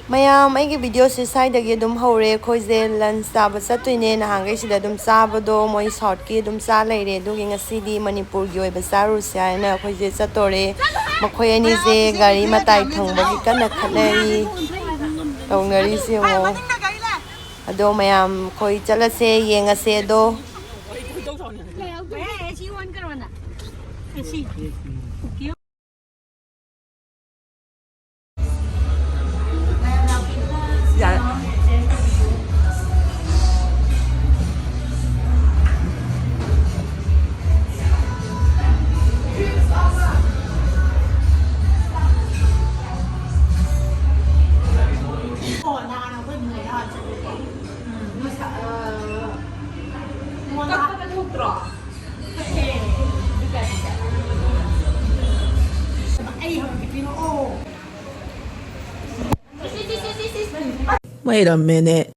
ꯃꯌꯥꯝ ꯑꯩꯒꯤ ꯚꯤꯗꯤꯑꯣꯁꯦ ꯁ꯭ꯋꯥꯏꯗꯒꯤ ꯑꯗꯨꯝ ꯍꯧꯔꯦ ꯑꯩꯈꯣꯏꯁꯦ ꯂꯟꯁ ꯆꯥꯕ ꯆꯠꯇꯣꯏꯅꯦ ꯅꯍꯥꯟꯈꯩꯁꯤꯗ ꯑꯗꯨꯝ ꯆꯥꯕꯗꯣ ꯃꯣꯏ ꯁꯥꯎꯠꯀꯤ ꯑꯗꯨꯝ ꯆꯥ ꯂꯩꯔꯦ ꯑꯗꯨꯒꯤ ꯉꯁꯤꯗꯤ ꯃꯅꯤꯄꯨꯔꯒꯤ ꯑꯣꯏꯕ ꯆꯥꯔꯨꯁꯦ ꯍꯥꯏꯅ ꯑꯩꯈꯣꯏꯁꯦ ꯆꯠꯇꯣꯔꯦ ꯃꯈꯣꯏ ꯑꯅꯤꯁꯦ ꯒꯥꯔꯤ ꯃꯇꯥꯏ ꯊꯪꯕꯒꯤ ꯀꯟꯅ ꯈꯠꯅꯔꯤ ꯇꯧꯅꯔꯤꯁꯦ ꯌꯦꯡꯉꯣ ꯑꯗꯣ ꯃꯌꯥꯝ ꯑꯩꯈꯣꯏ ꯆꯠꯂꯁꯦ ꯌꯦꯡꯉꯁꯦ ꯑꯗꯣ Wait a minute.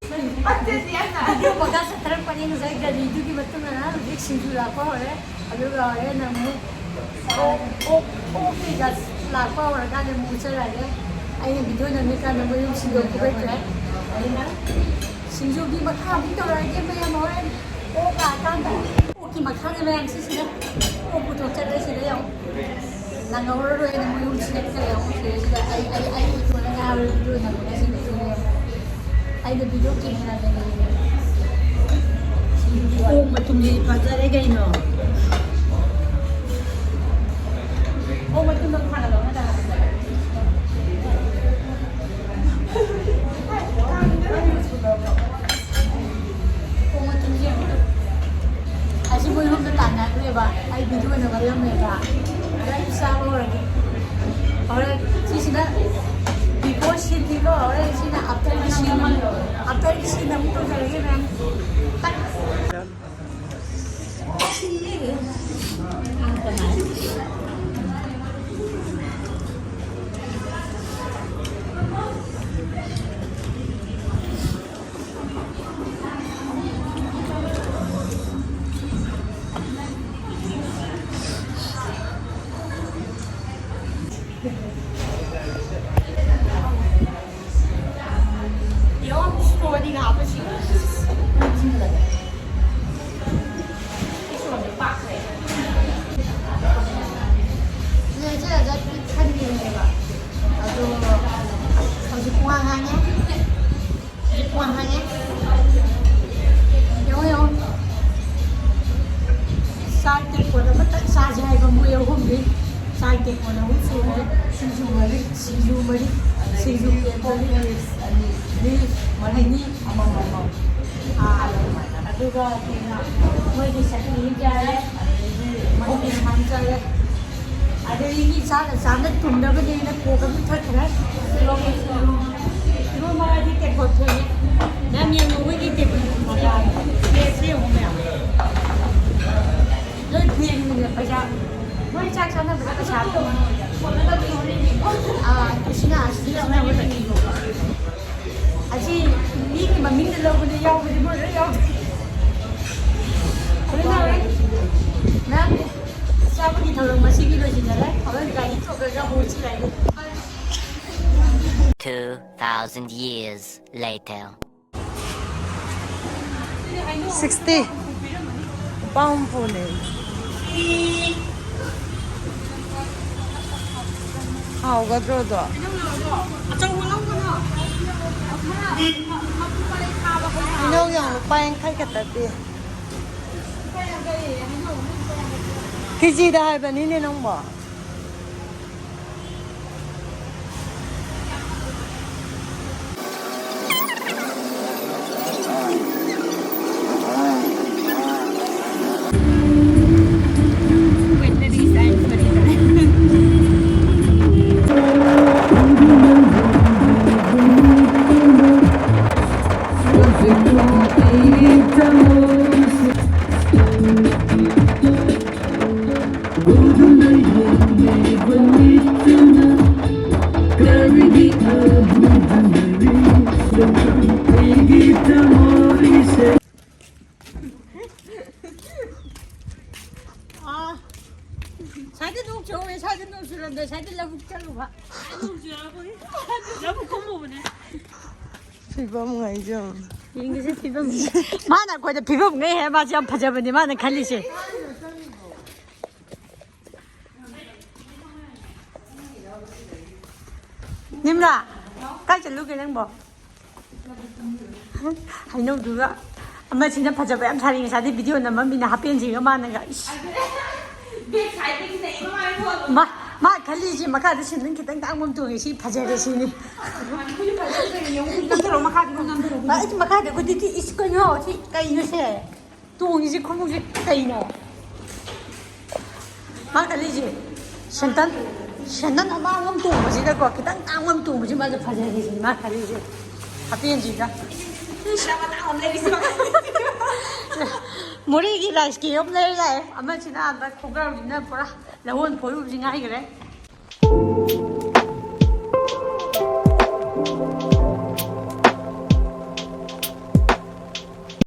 ꯑꯩꯅ ꯚꯤꯗꯤꯑꯣ ꯀꯦꯃꯦꯔꯥꯗ ꯂꯩꯔꯦ ꯑꯣꯛ ꯃꯇꯨꯝꯗꯤ ꯐꯖꯔꯦ ꯀꯩꯅꯣ ꯑꯣꯛ ꯃꯇꯨꯝꯗ ꯍꯥꯟꯅ ꯂꯧꯅ ꯑꯣꯛ ꯃꯇꯨꯝꯁꯦ ꯑꯁꯤ ꯃꯣꯏ ꯍꯣꯝꯗ ꯇꯥꯟꯅꯈ꯭ꯔꯦꯕ ꯑꯩ ꯚꯤꯗꯤꯑꯣꯅ ꯃꯔꯝꯃꯦꯕ ꯑꯗ ꯑꯩ ꯆꯥꯕ ꯍꯧꯔꯒꯦ ꯍꯧꯔꯦꯟ ꯁꯤꯁꯤꯅ before shooting ko, alright, sina after the scene, after the scene, namun to talaga na. Years later. 60 pound phone. How got rodo? No, young, buying Kakati. Kiji dive and in no more. 사진 옥 좋으면 사진 옥 주는데 사진 러북 잘라봐. 러북 공모보네. 비범 알죠? 인기세 비범. 마나 거기다 비범 내 해봐지 안 파자버니 마나 갈리시. 님라, 까지 루기는 뭐? 하이노 누가? 엄마 진짜 파자버 안 사링이 사진 비디오 나면 미나 하편지가 많은가? 마 갈리지 마카드 신는 기땅 땅몸 동이시 파자르시니. 마 이제 마카드 그 뒤에 있을 거요. 까이노세. 동이지 콩국지 까이노. 마 갈리지. 신단 아마 몸 동이지가 거 기땅 땅몸 동이지 맞아 파자르시 마 갈리지. 하편지가. 모래기 라이스기 없네. 아마 지나 나 고가로 있나 보라. 라원 보여주지 않아 그래.